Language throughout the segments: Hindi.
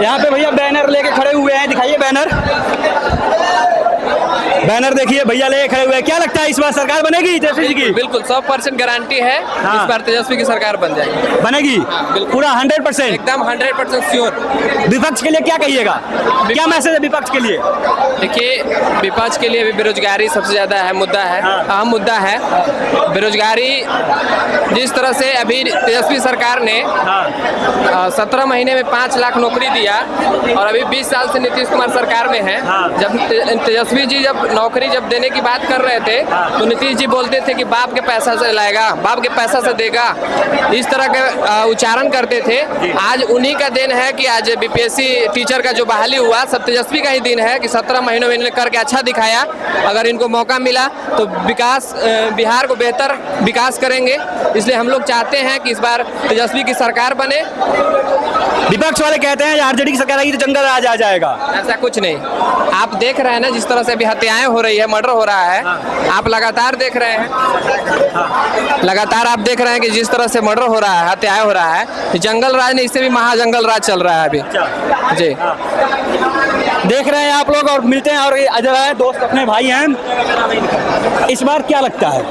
यहाँ पे भैया बैनर लेके खड़े हुए हैं, दिखाइए बैनर। बैनर देखिए भैया लेके खड़े हुए हैं। क्या लगता है इस बार सरकार बनेगी तेजस्वी जी की? बिल्कुल 100% गारंटी है। हाँ। इस बार तेजस्वी की सरकार बन जाएगी। बनेगी पूरा 100%? एकदम 100% श्योर। विपक्ष के लिए क्या कहिएगा? क्या मैसेज है विपक्ष के लिए? देखिए, विपक्ष के लिए भी बेरोजगारी सबसे ज्यादा है मुद्दा है, हाँ। अहम मुद्दा है। बेरोजगारी जिस तरह से अभी तेजस्वी सरकार ने 17 महीने में 5 लाख नौकरी दिया और अभी 20 साल से नीतीश कुमार सरकार में है। हाँ। जब तेजस्वी जी जब नौकरी देने की बात कर रहे थे तो नीतीश जी बोलते थे कि बाप के पैसा से लाएगा, बाप के पैसा से देगा, इस तरह के उच्चारण करते थे। आज उन्हीं का दिन है कि आज बीपीएससी टीचर का जो बहाली हुआ सब तेजस्वी का ही दिन है कि 17 महीनों में इन्होंने करके अच्छा दिखाया। अगर इनको मौका मिला तो विकास, बिहार को बेहतर विकास करेंगे। इसलिए हम लोग चाहते हैं कि इस बार तेजस्वी की सरकार बने। विपक्ष वाले कहते हैं आरजेडी की सरकार आएगी तो जंगल राज आ जाएगा। ऐसा कुछ नहीं, आप देख रहे हैं ना जिस तरह से अभी हत्याएं हो रही है, मर्डर हो रहा है। आप लगातार देख रहे हैं, लगातार आप देख रहे हैं कि जिस तरह से मर्डर हो रहा है, हत्याएं हो रहा है। जंगल राज नहीं, इससे भी महाजंगल राज चल रहा है अभी जी। देख रहे हैं आप लोग और मिलते हैं और अजय है दोस्त अपने भाई हैं। इस बार क्या लगता है?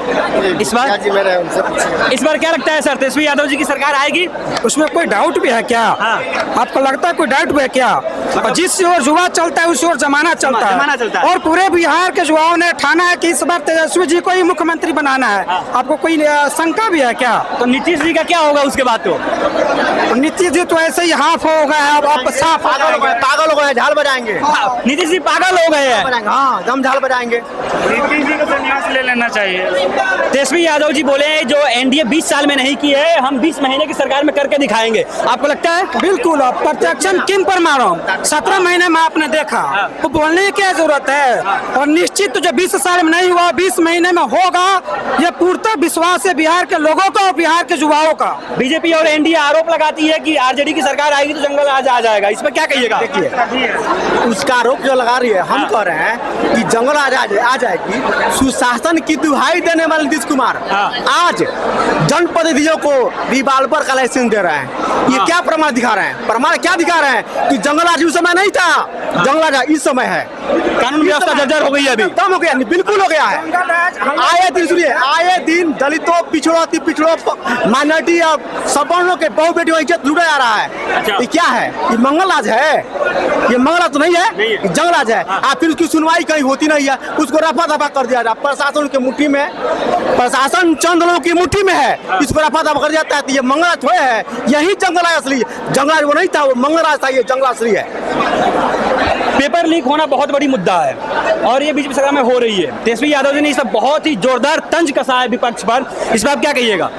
इस बार क्या लगता है सर, तेजस्वी यादव जी की सरकार आएगी? उसमें कोई डाउट भी है क्या? आपको लगता है कोई डाउट भी है क्या? और जिस ओर युवा चलता है उस ओर जमाना चलता है। और पूरे बिहार के युवाओं ने ठाना है कि इस बार तेजस्वी जी को ही मुख्यमंत्री बनाना है। आपको कोई शंका भी है क्या? तो नीतीश जी का क्या होगा उसके बाद? तो नीतीश जी तो ऐसे ही हाफ हो गए हैं, अब साफ पागल हो गए, झाल बजाएंगे। नीतीश जी पागल हो गए हैं। हाँ, दम झाल बजाएंगे। नीतीश जी को संन्यास ले लेना चाहिए। तेजस्वी यादव जी बोले जो एनडीए 20 साल में नहीं की है, हम 20 महीने की सरकार में करके दिखाएंगे। आपको लगता है? बिल्कुल। अब प्रत्यक्षण किन पर मारो? 17 महीने में आपने देखा, तो बोलने की क्या जरूरत है? और निश्चित जो 20 साल में नहीं हुआ 20 महीने में होगा, ये पूर्णतः विश्वास है बिहार के लोगों का और बिहार के युवाओं का। बीजेपी और एनडीए आरोप लगाती है कि आरजेडी की सरकार आएगी तो जंगल राज आ जाएगा। इस पर क्या कहिएगा? उसका आरोप जो लगा रही है, हम कह रहे हैं कि जंगल राज आ जाएगी। सुशासन की दुहाई देने वाले नीतीश कुमार आज जनप्रतिनिधियों को रिवाल्वर का लाइसेंस दे रहे हैं। ये क्या प्रमाण दिखा रहे हैं? प्रमाण क्या दिखा रहे हैं कि जंगल राज उस समय नहीं था, जंगल राज इस समय है। कानून व्यवस्था जर्जर हो गई है, अभी कम हो गया, बिल्कुल हो गया है। आए दिन सुनिए, आए दिन दलितों, पिछड़ों माइनॉरिटी और सवर्णों के बहु बेटियों इज्जत लूटा जा रहा है। ये क्या है? ये मंगल राज है? ये मंगल राज तो नहीं है, जंगल राज है। फिर उसकी सुनवाई कहीं होती नहीं है, उसको रफा दफा कर दिया जाता। प्रशासन के मुट्ठी में, प्रशासन चंद लोगों की मुट्ठी में है, इसको रफा दफा कर जाता है। तो ये मंगल राज थोड़े है, यही जंगल राज असली। जंगल राज वो नहीं था, वो मंगल राज था, ये जंगल राज असली है। पेपर लीक होना बहुत बड़ी मुद्दा है और ये बीजेपी सरकार में हो रही है। तेजस्वी यादव जी ने इस पर बहुत ही जोरदार तंज कसा है विपक्ष पर। इस पर आप क्या कहिएगा?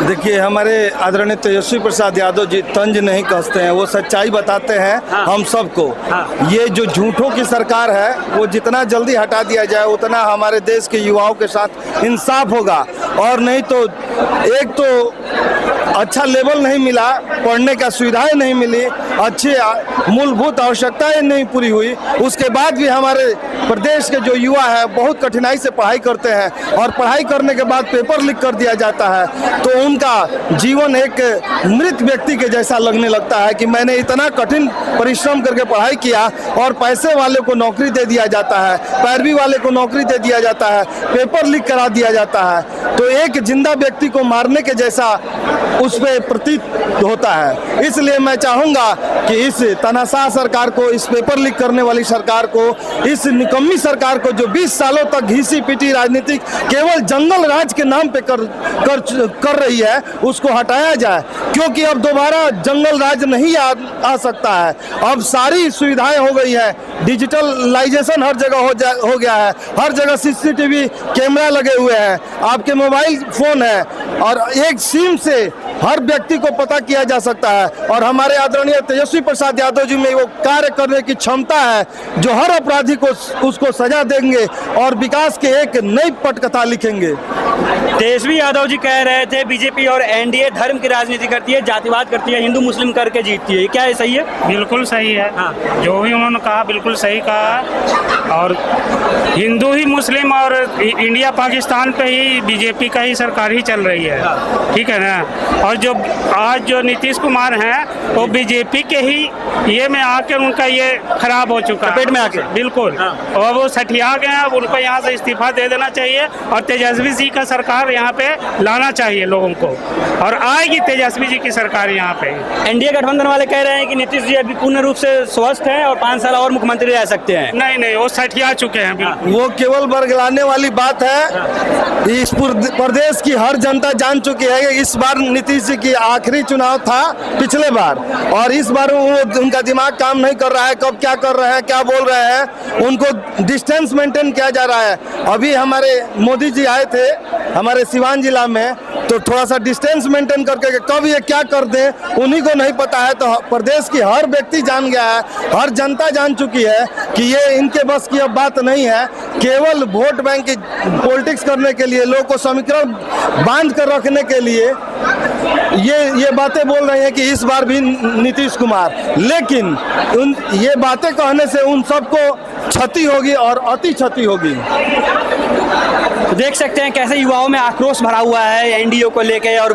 देखिए, हमारे आदरणीय तेजस्वी प्रसाद यादव जी तंज नहीं कसते हैं, वो सच्चाई बताते हैं हम सबको। ये जो झूठों की सरकार है वो जितना जल्दी हटा दिया जाए उतना हमारे देश के युवाओं के साथ इंसाफ होगा। और नहीं तो एक तो अच्छा लेवल नहीं मिला, पढ़ने का सुविधाएं नहीं मिली, अच्छी मूलभूत आवश्यकताएं नहीं पूरी हुई, उसके बाद भी हमारे प्रदेश के जो युवा है बहुत कठिनाई से पढ़ाई करते हैं और पढ़ाई करने के बाद पेपर लीक कर दिया जाता है तो उनका जीवन एक मृत व्यक्ति के जैसा लगने लगता है कि मैंने इतना कठिन परिश्रम करके पढ़ाई किया और पैसे वाले को नौकरी दे दिया जाता है, पैरवी वाले को नौकरी दे दिया जाता है, पेपर लीक करा दिया जाता है। तो एक जिंदा व्यक्ति को मारने के जैसा उस पे प्रतीत होता है। इसलिए मैं चाहूँगा कि इस तानाशाह सरकार को, इस पेपर लीक करने वाली सरकार को, इस निकम्मी सरकार को जो 20 सालों तक घिसी पिटी राजनीतिक केवल जंगल राज के नाम पे कर रही है, उसको हटाया जाए। क्योंकि अब दोबारा जंगल राज नहीं आ सकता है। अब सारी सुविधाएं हो गई है, डिजिटलाइजेशन हर जगह हो गया है, हर जगह सीसीटीवी कैमरा लगे हुए हैं, आपके मोबाइल फोन है और एक सिम से हर व्यक्ति को पता किया जा सकता है। और हमारे आदरणीय तेजस्वी प्रसाद यादव जी में वो कार्य करने की क्षमता है जो हर अपराधी को उसको सजा देंगे और विकास के एक नई पटकथा लिखेंगे। तेजस्वी यादव जी कह रहे थे बीजेपी और एनडीए धर्म की राजनीति करती है, जातिवाद करती है, हिंदू मुस्लिम करके जीतती है। क्या ये सही है? बिल्कुल सही है। हाँ। जो भी उन्होंने कहा बिल्कुल सही कहा। और हिंदू ही मुस्लिम और इंडिया पाकिस्तान पे ही बीजेपी का ही सरकार ही चल रही है। ठीक है ना। और जो आज जो नीतीश कुमार हैं वो बीजेपी के ही ये में आके उनका ये खराब हो चुका है, पेट में आके। बिल्कुल। हाँ। और वो सठिया गए हैं। अब उनको यहाँ से इस्तीफा दे देना चाहिए और तेजस्वी जी का सरकार यहाँ पे लाना चाहिए लोगों को, और आएगी तेजस्वी जी की सरकार यहाँ पे। एनडीए गठबंधन वाले कह रहे हैं कि नीतीश जी अभी पूर्ण रूप से स्वस्थ हैं और 5 साल और मुख्यमंत्री रह सकते हैं। नहीं नहीं, वो सठिया चुके हैं बिल्कुल। वो केवल बरगलाने वाली बात है। इस प्रदेश की हर जनता जान चुकी है कि इस बार नीतीश जी की आखिरी चुनाव था पिछले बार, और इस बार वो उनका दिमाग काम नहीं कर रहा है। कब क्या कर रहे हैं, क्या बोल रहे हैं, उनको डिस्टेंस मेंटेन किया जा रहा है। अभी हमारे मोदी जी आए थे हमारे सिवान जिला में, तो थोड़ा सा डिस्टेंस मेंटेन करके कब ये क्या कर दें उन्हीं को नहीं पता है। तो प्रदेश की हर व्यक्ति जान गया है, हर जनता जान चुकी है कि ये इनके बस की अब बात नहीं है। केवल वोट बैंक की पॉलिटिक्स करने के लिए, लोगों को समीकरण बांध कर रखने के लिए ये बातें बोल रहे हैं कि इस बार भी नीतीश कुमार। लेकिन ये बातें कहने से उन सबको क्षति होगी और अति क्षति होगी। देख सकते हैं कैसे युवाओं में आक्रोश भरा हुआ है एनडीए को लेके। और